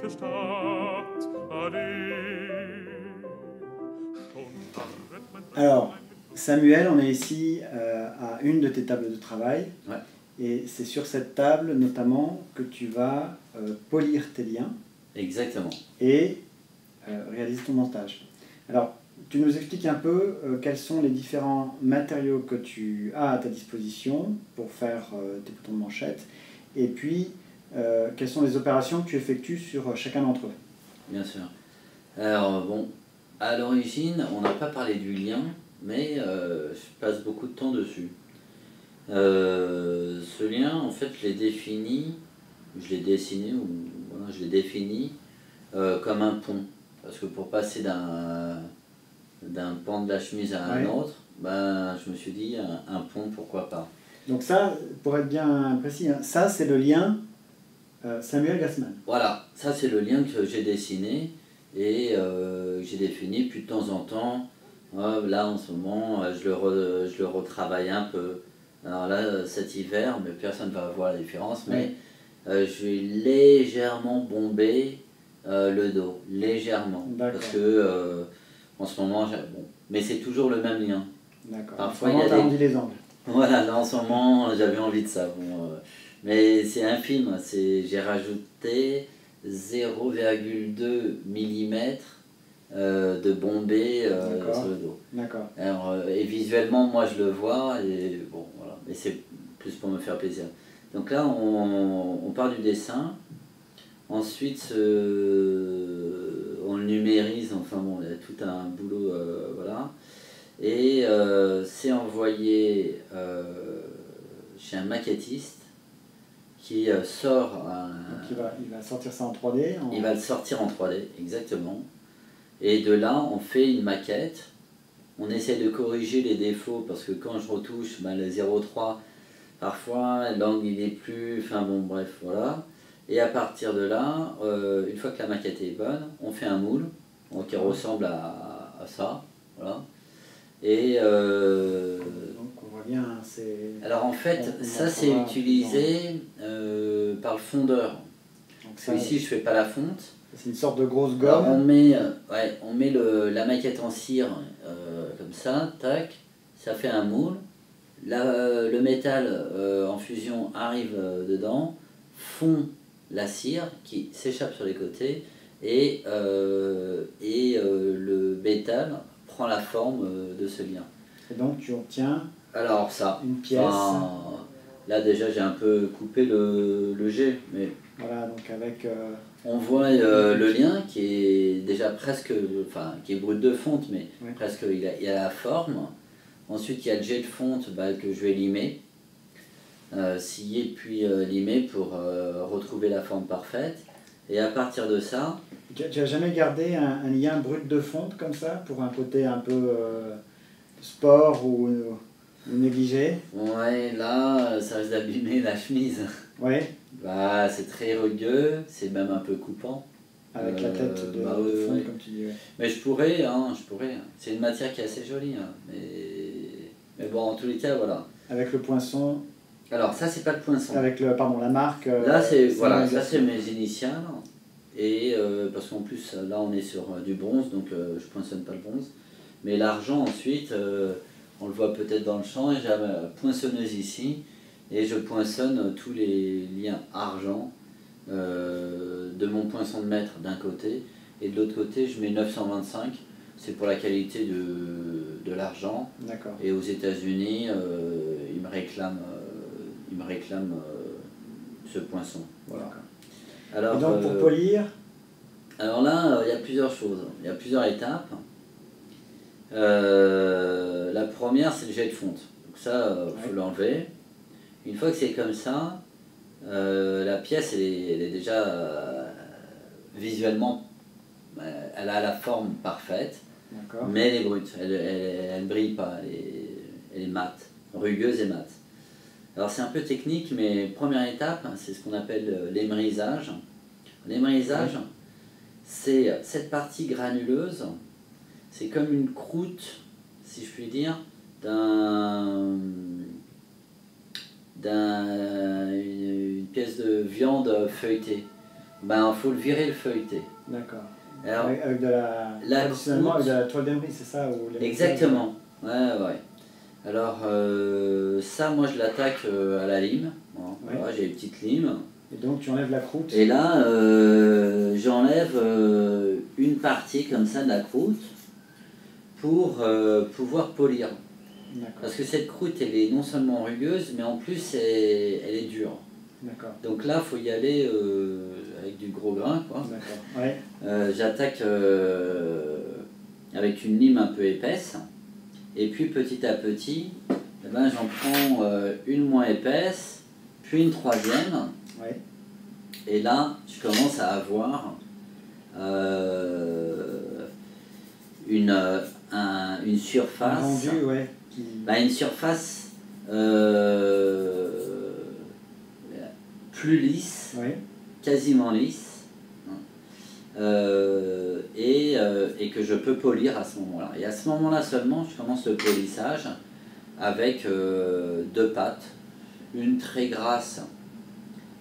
deutsche Stadt, ade. Alors, Samuel, on est ici à une de tes tables de travail. Ouais. Et c'est sur cette table, notamment, que tu vas polir tes liens. Exactement. Et réaliser ton montage. Alors, tu nous expliques un peu quels sont les différents matériaux que tu as à ta disposition pour faire tes boutons de manchette. Et puis, quelles sont les opérations que tu effectues sur chacun d'entre eux. Bien sûr. Alors, bon, à l'origine, on n'a pas parlé du lien, mais je passe beaucoup de temps dessus. Ce lien, en fait, je l'ai défini, je l'ai dessiné, ou voilà, je l'ai défini comme un pont. Parce que pour passer d'un pan de la chemise à un autre, ben, je me suis dit, un pont, pourquoi pas. Donc ça, pour être bien précis, hein, ça c'est le lien Samuel Gassman. Voilà, ça c'est le lien que j'ai dessiné et j'ai défini, puis de temps en temps, là en ce moment, je le retravaille un peu. Alors là, cet hiver, mais personne ne va voir la différence, mais je vais légèrement bomber le dos, légèrement. Parce que en ce moment, bon, mais c'est toujours le même lien. D'accord. Parfois, il y a arrondi les angles. Voilà, là en ce moment, j'avais envie de ça. Bon, mais c'est infime, j'ai rajouté 0,2 mm de bombé sur le dos. D'accord. Et visuellement, moi je le vois, et bon, voilà. Mais c'est plus pour me faire plaisir. Donc là, on part du dessin. Ensuite, on le numérise, enfin bon, il y a tout un boulot, voilà. Et c'est envoyé chez un maquettiste qui sort Donc il va sortir ça en 3D. Il va le sortir en 3D, exactement. Et de là, on fait une maquette. On essaie de corriger les défauts parce que quand je retouche, ben, le 0,3, parfois l'angle il est plus... Enfin bon, bref, voilà. Et à partir de là, une fois que la maquette est bonne, on fait un moule qui ressemble à ça. Voilà. Et donc on voit bien, c'est... Alors en fait, ça c'est utilisé par le fondeur. Donc ici je fais pas la fonte. C'est une sorte de grosse gomme. Alors on met la maquette en cire comme ça, tac, ça fait un moule. Le métal en fusion arrive dedans, fond la cire qui s'échappe sur les côtés et le métal prend la forme de ce lien. Et donc tu obtiens alors ça, une pièce. Là déjà j'ai un peu coupé le G, mais voilà, donc avec on voit le lien qui est déjà presque, enfin qui est brut de fonte, mais presque il a la forme. Ensuite il y a le jet de fonte que je vais limer, scier puis limer pour retrouver la forme parfaite. Et à partir de ça... Tu n'as jamais gardé un lien brut de fonte comme ça, pour un côté un peu sport ou négligé? Ouais, là, ça risque d'abîmer la chemise. Ouais. Bah, c'est très rugueux, c'est même un peu coupant. Avec la tête de fonte, comme tu dis. Ouais. Mais je pourrais, hein, je pourrais. C'est une matière qui est assez jolie, hein, mais bon, en tous les cas, voilà. Avec le poinçon. Alors, ça, c'est pas le poinçon. Avec la marque. Là, c'est voilà, ça c'est mes initiales. Et parce qu'en plus, là, on est sur du bronze, donc je poinçonne pas le bronze. Mais l'argent, ensuite, on le voit peut-être dans le champ, et j'ai ma poinçonneuse ici, et je poinçonne tous les liens argent de mon poinçon de mètre d'un côté, et de l'autre côté, je mets 925, c'est pour la qualité de l'argent. D'accord. Et aux États-Unis, ils me réclament ce poinçon. Voilà. Alors, et donc pour polir? Alors là, il y a plusieurs choses, il y a plusieurs étapes. La première, c'est le jet de fonte. Donc ça, il faut l'enlever. Une fois que c'est comme ça, la pièce elle est déjà visuellement, elle a la forme parfaite, mais elle est brute, elle ne brille pas, elle est mate, rugueuse et mate. Alors c'est un peu technique, mais première étape, c'est ce qu'on appelle l'émérisage. L'émérisage, c'est cette partie granuleuse, c'est comme une croûte, si je puis dire, une pièce de viande feuilletée. Ben, faut le virer, le feuilleter. D'accord. Alors, Avec de la... Traditionnellement, avec de la toile d'emery, c'est ça ou les exactement. Ouais. Alors, ça, moi, je l'attaque à la lime. Bon, Ouais. voilà, j'ai une petite lime. Et donc, tu enlèves la croûte. Et là, j'enlève une partie comme ça de la croûte pour pouvoir polir. D'accord. Parce que cette croûte, elle est non seulement rugueuse, mais en plus, elle est dure. D'accord. Donc là, il faut y aller avec du gros grain, quoi. D'accord. Ouais. J'attaque avec une lime un peu épaisse. Et puis petit à petit, eh ben, j'en prends une moins épaisse, puis une troisième. Ouais. Et là, je commence à avoir une surface. Rendu, ouais. Bah, une surface plus lisse, Ouais. quasiment lisse, et que je peux polir à ce moment-là. Et à ce moment-là seulement, je commence le polissage avec deux pâtes, une très grasse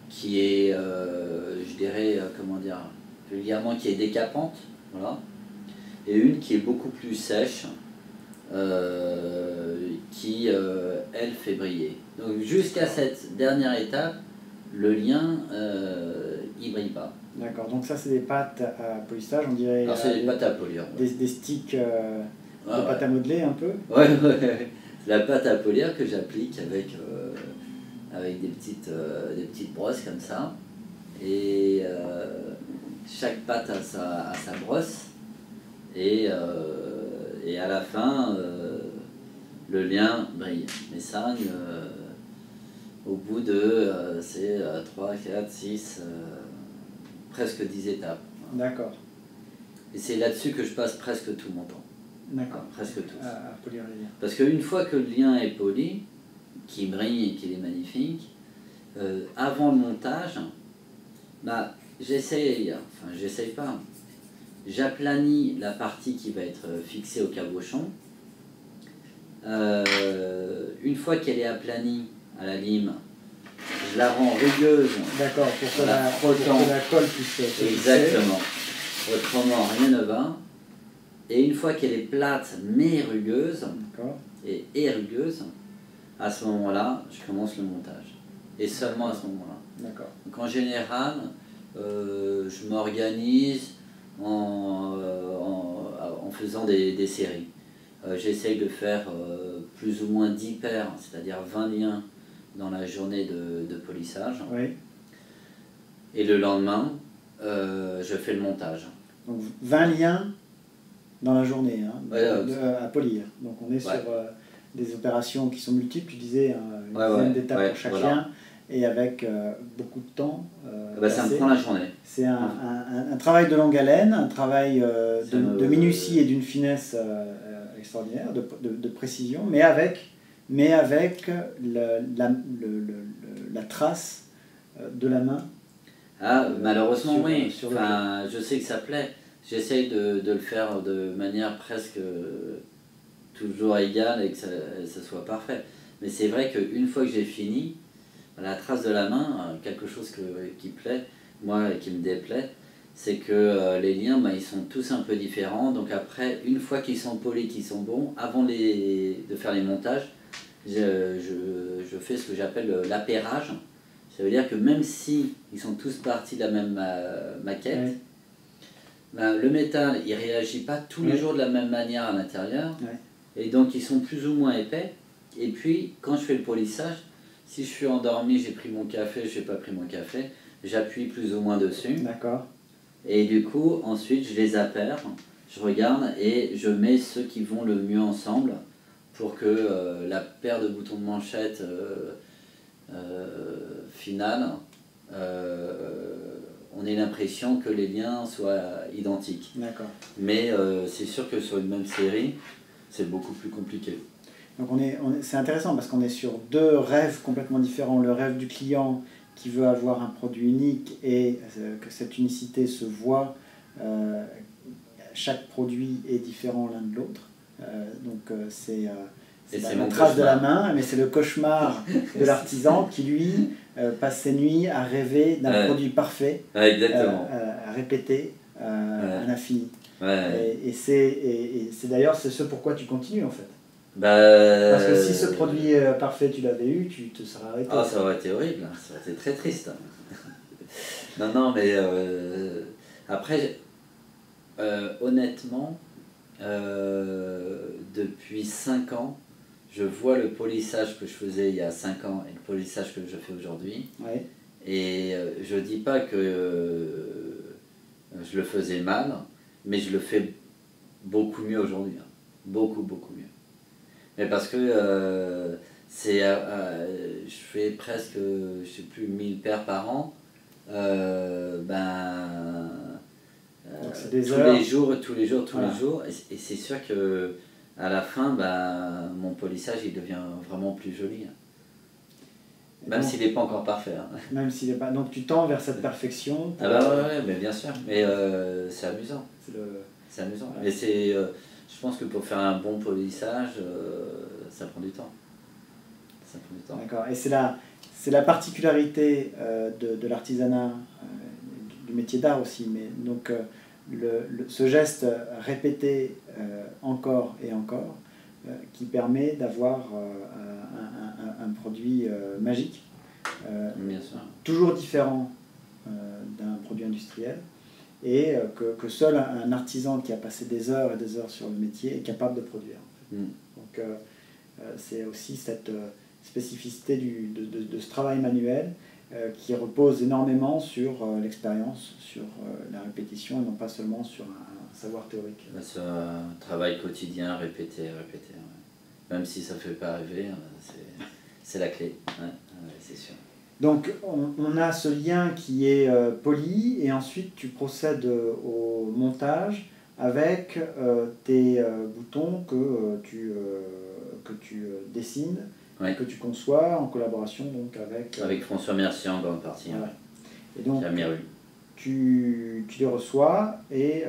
qui est, je dirais, comment dire, vulgairement qui est décapante, voilà, et une qui est beaucoup plus sèche, qui, elle, fait briller. Donc jusqu'à cette dernière étape, le lien, il brille pas. D'accord, donc ça c'est des pâtes à polissage, on dirait. Alors c'est des pâtes à polir. Ouais. Des sticks de Ouais, pâte à modeler un peu. Ouais. C'est la pâte à polir que j'applique avec des petites brosses comme ça. Et chaque pâte a sa brosse. Et à la fin, le lien brille. Mais ça, au bout de 3, 4, 6, presque 10 étapes. D'accord. Et c'est là-dessus que je passe presque tout mon temps. D'accord. Enfin, presque tous. À polir les liens. Parce qu'une fois que le lien est poli, qu'il brille et qu'il est magnifique, avant le montage, bah, j'essaye pas, j'aplanis la partie qui va être fixée au cabochon. Une fois qu'elle est aplanie à la lime, je la rends rugueuse. D'accord, pour que frottant. la colle puisse se fixer. Exactement. Autrement, rien ne va. Et une fois qu'elle est plate mais rugueuse, D'accord. et rugueuse, à ce moment-là, je commence le montage. Et seulement à ce moment-là. D'accord. Donc en général, je m'organise en faisant des séries. J'essaye de faire plus ou moins 10 paires, c'est-à-dire 20 liens dans la journée de polissage. Oui. Et le lendemain, je fais le montage. Donc 20 liens dans la journée à polir. Donc on est sur des opérations qui sont multiples, tu disais, une dizaine d'étapes pour chaque lien, et avec beaucoup de temps. Ça me prend la journée. C'est un travail de longue haleine, un travail de minutie et d'une finesse extraordinaire, de précision, mais avec la trace de la main. Ah, malheureusement, oui. Sur je sais que ça plaît. J'essaye de le faire de manière presque toujours égale et que ça soit parfait. Mais c'est vrai qu'une fois que j'ai fini, la trace de la main, quelque chose qui plaît, moi, et qui me déplaît, c'est que les liens, ils sont tous un peu différents. Donc après, une fois qu'ils sont polis, qu'ils sont bons, avant de faire les montages, je fais ce que j'appelle l'appairage. Ça veut dire que même si ils sont tous partis de la même maquette, le métal, il ne réagit pas tous les jours de la même manière à l'intérieur. Et donc, ils sont plus ou moins épais. Et puis, quand je fais le polissage, si je suis endormi, j'ai pris mon café, je n'ai pas pris mon café, j'appuie plus ou moins dessus. D'accord. Et du coup, ensuite, je les appaire, je regarde et je mets ceux qui vont le mieux ensemble pour que la paire de boutons de manchette finale, on ait l'impression que les liens soient identiques. D'accord. Mais c'est sûr que sur une même série, c'est beaucoup plus compliqué. Donc c'est intéressant parce qu'on est sur deux rêves complètement différents. Le rêve du client qui veut avoir un produit unique et que cette unicité se voit. Chaque produit est différent l'un de l'autre. Donc Et c'est c'est la mon trace de la cauchemar. main, mais c'est le cauchemar de l'artisan qui, lui, passe ses nuits à rêver d'un Ouais. produit parfait, Ouais, exactement. à répéter à l'infini. Ouais. Et c'est d'ailleurs c'est ce pourquoi tu continues en fait. Bah, Parce que si ce produit parfait tu l'avais eu, tu te serais arrêté. Ah, ça aurait été horrible, ça aurait été très triste. Non, non, mais après, honnêtement, depuis 5 ans, je vois le polissage que je faisais il y a 5 ans et le polissage que je fais aujourd'hui. Ouais. Et je dis pas que je le faisais mal, mais je le fais beaucoup mieux aujourd'hui. Hein. Beaucoup, beaucoup mieux. Mais parce que je fais presque, je sais plus, 1000 paires par an. Donc c'est des tous heures. les jours, Voilà. les jours. Et c'est sûr que à la fin, mon polissage il devient vraiment plus joli. Hein. Même Donc, s'il n'est pas encore parfait. Hein. même s'il est pas. Donc tu tends vers cette perfection. Ah bah ouais, mais bien sûr. Mais c'est amusant. C'est amusant. Voilà. Mais c'est, je pense que pour faire un bon polissage, ça prend du temps. Ça prend du temps. D'accord. Et c'est la particularité de l'artisanat, du métier d'art aussi. Mais donc ce geste répété encore et encore qui permet d'avoir un produit magique, Bien sûr. toujours différent d'un produit industriel, et que seul un artisan qui a passé des heures et des heures sur le métier est capable de produire. En fait. Donc c'est aussi cette spécificité de ce travail manuel qui repose énormément sur l'expérience, sur la répétition, et non pas seulement sur un savoir théorique. C'est un travail quotidien, répété, répété. Ouais. Même si ça ne fait pas rêver, c'est la clé. Ouais, c'est sûr. Donc on a ce lien qui est poli, et ensuite tu procèdes au montage avec tes boutons que tu dessines, Ouais. que tu conçois en collaboration donc avec François Mercier en grande partie. voilà. Ouais. Et donc Qui a Miru. tu les reçois, et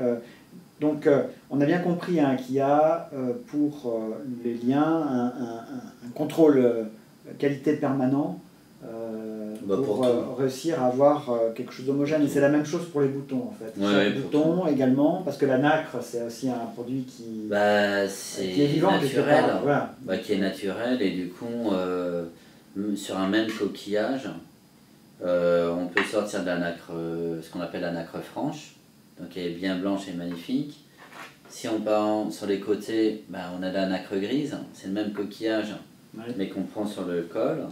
donc on a bien compris hein, qu'il y a pour les liens un contrôle qualité permanent pour réussir à avoir quelque chose d'homogène. Et c'est la même chose pour les boutons en fait. Ouais, Chaque bouton également, parce que la nacre c'est aussi un produit qui est vivant, naturel, voilà. Qui est naturel, et du coup sur un même coquillage on peut sortir de la nacre, ce qu'on appelle la nacre franche, donc elle est bien blanche et magnifique. Si on part sur les côtés, on a la nacre grise, c'est le même coquillage, ouais. Mais qu'on prend sur le col.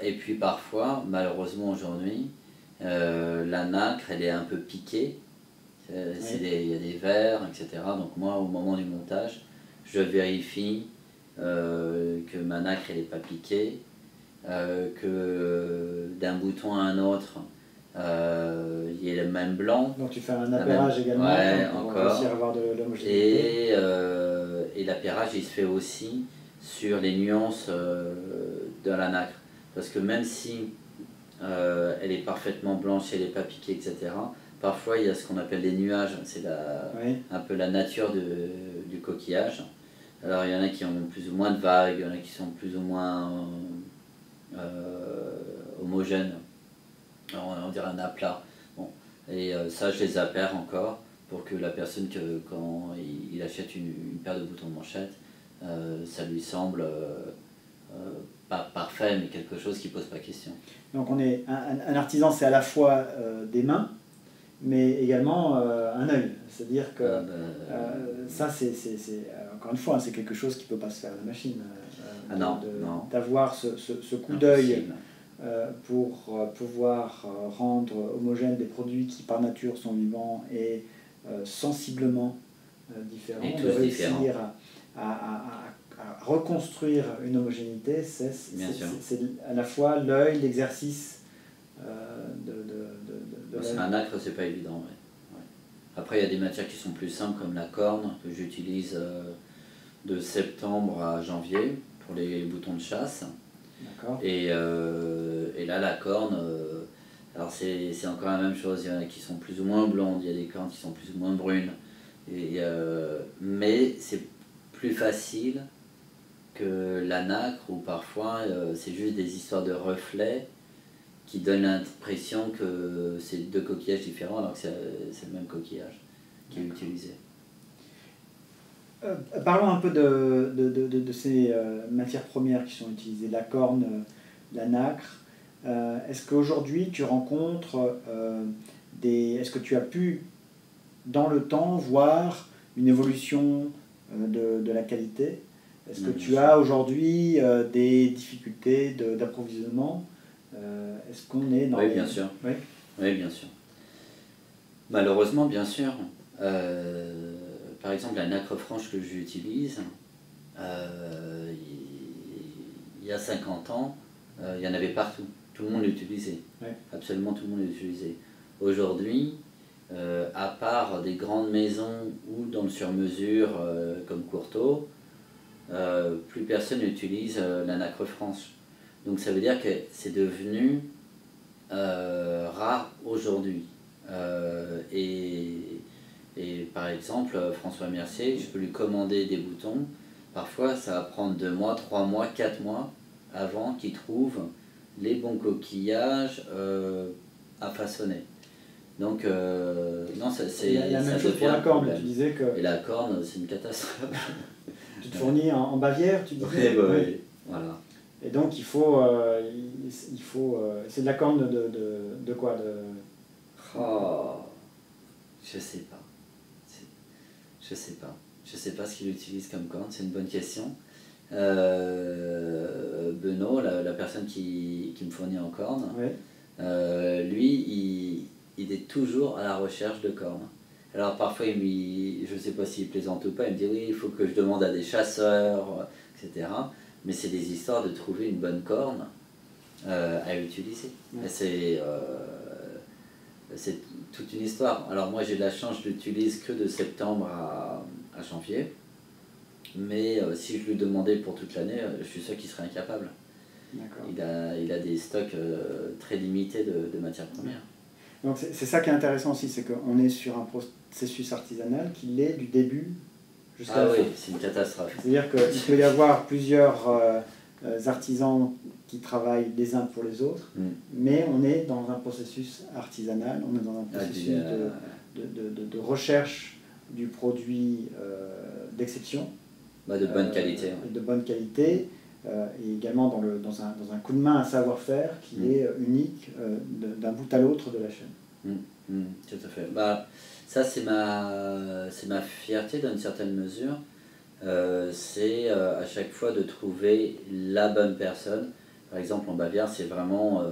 Et puis parfois, malheureusement aujourd'hui, la nacre elle est un peu piquée, il y a des verres, etc. Donc moi au moment du montage, je vérifie que ma nacre elle n'est pas piquée, que d'un bouton à un autre, il y ait le même blanc. Donc tu fais un appairage également, ouais, pour encore. réussir à avoir de l'homogénéité. Et l'appairage il se fait aussi sur les nuances de la nacre. Parce que même si elle est parfaitement blanche, elle n'est pas piquée, etc., parfois il y a ce qu'on appelle des nuages, c'est un peu la nature du coquillage. Alors il y en a qui ont plus ou moins de vagues, il y en a qui sont plus ou moins homogènes, alors, on dirait un aplat. Bon. Et ça je les appaire encore pour que la personne, quand il achète une paire de boutons de manchette, ça lui semble pas parfait, mais quelque chose qui pose pas question. Donc on est un artisan, c'est à la fois des mains, mais également un œil. C'est-à-dire que ça, c'est encore une fois, c'est quelque chose qui ne peut pas se faire à la machine. Non. D'avoir ce coup d'œil pour pouvoir rendre homogènes des produits qui par nature sont vivants et sensiblement différents. Et de réussir à reconstruire une homogénéité, c'est à la fois l'œil, l'exercice de l'œil. Un nacre, c'est pas évident. Ouais. Après, il y a des matières qui sont plus simples, comme la corne, que j'utilise de septembre à janvier pour les boutons de chasse. Et là, la corne, alors c'est encore la même chose. Il y en a qui sont plus ou moins blondes, il y a des cornes qui sont plus ou moins brunes. Mais c'est plus facile que la nacre, ou parfois c'est juste des histoires de reflets qui donnent l'impression que c'est deux coquillages différents alors que c'est le même coquillage qui est utilisé. Parlons un peu de ces matières premières qui sont utilisées, la corne, la nacre. Est-ce qu'aujourd'hui tu rencontres est-ce que tu as pu dans le temps voir une évolution de la qualité? Est-ce que tu as aujourd'hui des difficultés d'approvisionnement? Est-ce qu'on est dans Oui, bien sûr. Oui. Oui, bien sûr. Malheureusement, bien sûr. Par exemple, la nacre franche que j'utilise, il y a 50 ans, il y en avait partout. Tout le monde l'utilisait. Oui. Absolument tout le monde l'utilisait. Aujourd'hui, à part des grandes maisons ou dans le sur-mesure comme Courtauld, plus personne n'utilise la nacre franche. Donc ça veut dire que c'est devenu rare aujourd'hui. Et par exemple, François Mercier, je peux lui commander des boutons. Parfois, ça va prendre 2 mois, 3 mois, 4 mois avant qu'il trouve les bons coquillages à façonner. Donc, non, c'est la même chose pour la corne. Tu disais que et la corne, c'est une catastrophe. tu te fournis en Bavière, tu disais. Oui, voilà. Et donc il faut c'est de la corne de quoi Oh, je sais pas. Je sais pas. Je sais pas ce qu'il utilise comme corne, c'est une bonne question. Benoît, la personne qui me fournit en corne, ouais. Lui, il est toujours à la recherche de cornes. Alors parfois, je ne sais pas s'il plaisante ou pas, il me dit oui, il faut que je demande à des chasseurs, etc. Mais c'est des histoires de trouver une bonne corne à utiliser. Ouais. C'est toute une histoire. Alors moi, j'ai de la chance, je l'utilise que de septembre à janvier. Mais si je lui demandais pour toute l'année, je suis sûr qu'il serait incapable. Il a des stocks très limités de matières premières. Donc c'est ça qui est intéressant aussi, c'est qu'on est sur un processus artisanal qui l'est du début jusqu'à la fin. Oui, c'est une catastrophe. C'est-à-dire qu'il peut y avoir plusieurs artisans qui travaillent les uns pour les autres, mais on est dans un processus artisanal, on est dans un processus de recherche du produit d'exception. De bonne qualité. De bonne qualité. Et également dans un coup de main, un savoir-faire qui est unique d'un bout à l'autre de la chaîne. Tout à fait. Ça, c'est ma fierté dans une certaine mesure. C'est à chaque fois de trouver la bonne personne. Par exemple, en Bavière, c'est vraiment,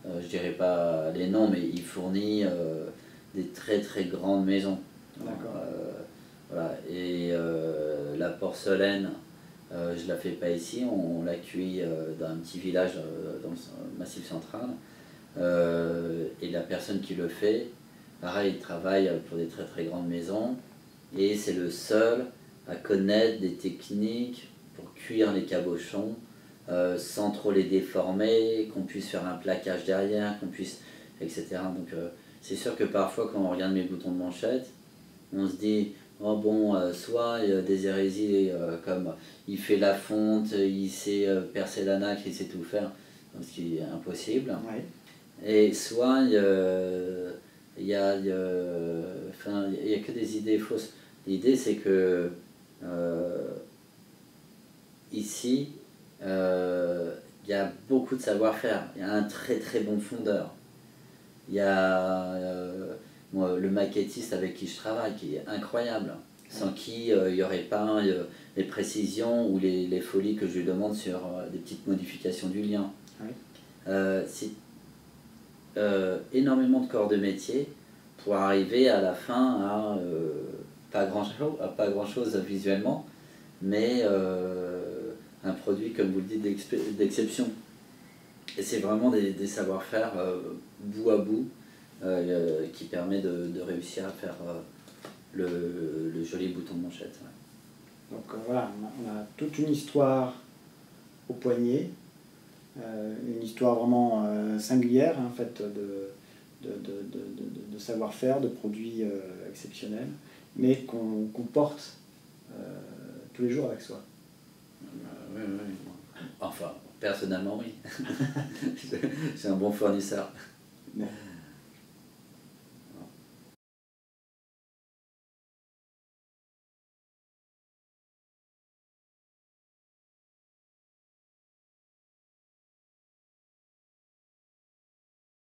je dirais pas les noms, mais il fournit des très très grandes maisons. D'accord. Voilà. Et la porcelaine, je la fais pas ici, on la cuit dans un petit village dans le Massif central. Et la personne qui le fait, pareil, il travaille pour des très très grandes maisons et c'est le seul à connaître des techniques pour cuire les cabochons sans trop les déformer, qu'on puisse faire un plaquage derrière, etc. Donc c'est sûr que parfois quand on regarde mes boutons de manchette, on se dit oh bon, soit il y a des hérésies comme il fait la fonte, il sait percer la nacre, il sait tout faire, ce qui est impossible. Ouais. Et soit il y a que des idées fausses. L'idée c'est que ici, il y a beaucoup de savoir-faire. Il y a un très très bon fondeur. Il y a moi, le maquettiste avec qui je travaille, qui est incroyable, sans qui il n'y aurait pas les précisions ou les folies que je lui demande sur des petites modifications du lien. Oui. C'est énormément de corps de métier pour arriver à la fin à pas grand chose visuellement, mais un produit, comme vous le dites, d'exception. Et c'est vraiment des savoir-faire bout à bout qui permet de réussir à faire le joli bouton de manchette. Ouais. Donc voilà, on a toute une histoire au poignet, une histoire vraiment singulière en fait de savoir-faire, de produits exceptionnels, mais qu'on porte tous les jours avec soi. Oui, oui. Enfin, personnellement, oui. C'est un bon fournisseur. Bon.